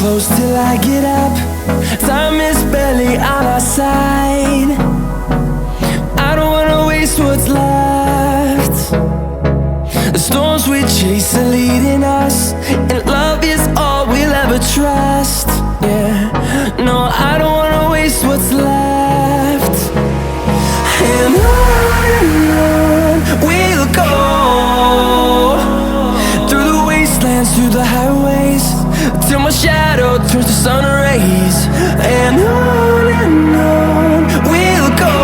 close till I get up. Time is barely on our side. I don't wanna waste what's left. The storms we chase are leading us, and love is all we'll ever trust. Yeah, no, I don't wanna waste what's left. And on we'll go, through the wastelands, through the highways, till my shadow turns to sun rays. And on we'll go,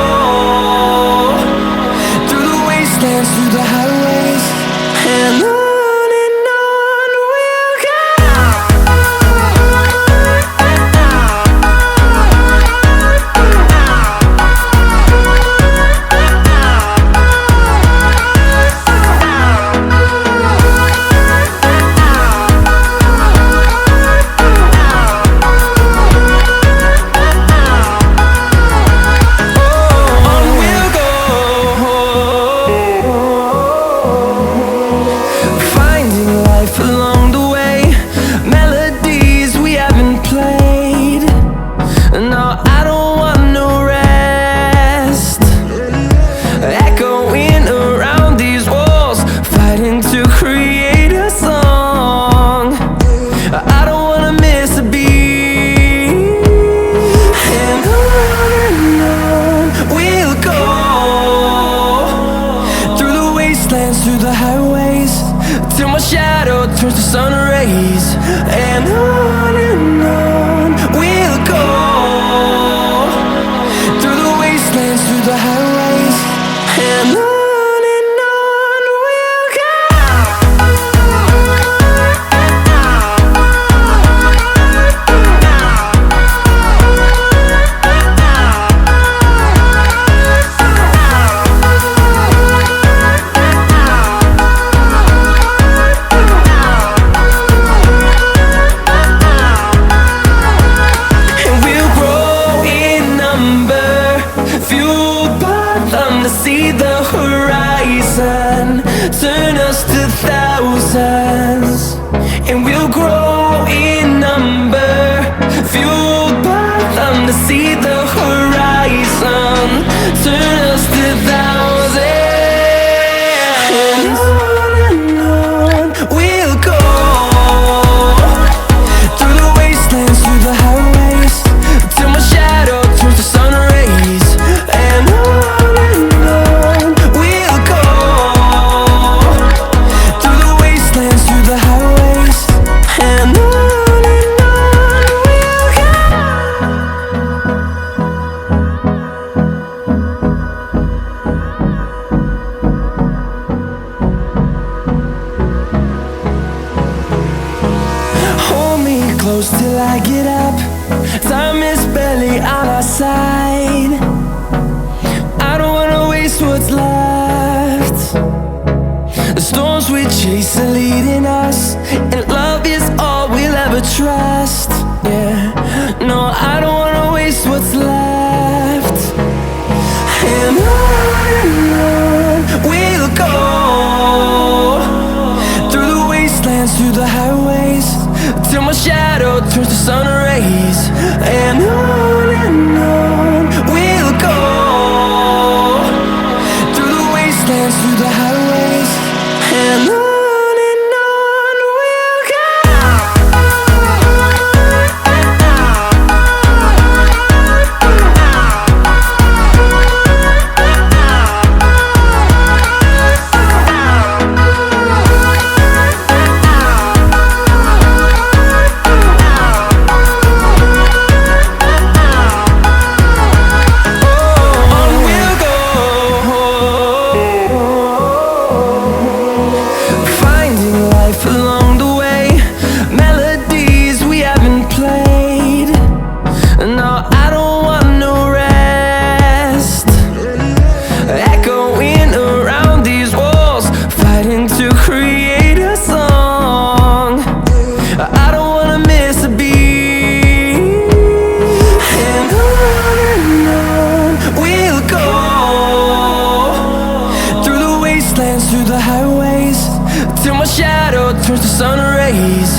through the wastelands, through the highways, and on. Along the way, melodies we haven't played. No, I don't want no rest. Echoing around these walls, fighting to create a song. I don't wanna miss a beat. And on we'll go, through the wastelands, through the highways, till my shadow turns to sun rays. And on we'll go, through the wastelands, through the highways, and on. See the horizon turn us to thousands, and we'll grow in number, fueled by them. To see the horizon turn us to thousands, and on we'll go, through the wastelands, through the highways, till my shadow turns to sun rays. And close till I get up. Time is barely on our side. I don't wanna waste what's left. The storms we chase are leading us, and love is all we'll ever trust. Yeah, no, I don't wanna waste what's left. And on we'll go, through the wastelands, through the highways, till my shadow turns to sun rays. And on we'll go, through the wastelands, through the highways, and on. Along the way, melodies we haven't played. No, I don't want no rest. Echoing around these walls, fighting to create a song. I don't wanna miss a beat. And on we'll go, through the wastelands, through the highways, till my shadow turns to sun rays.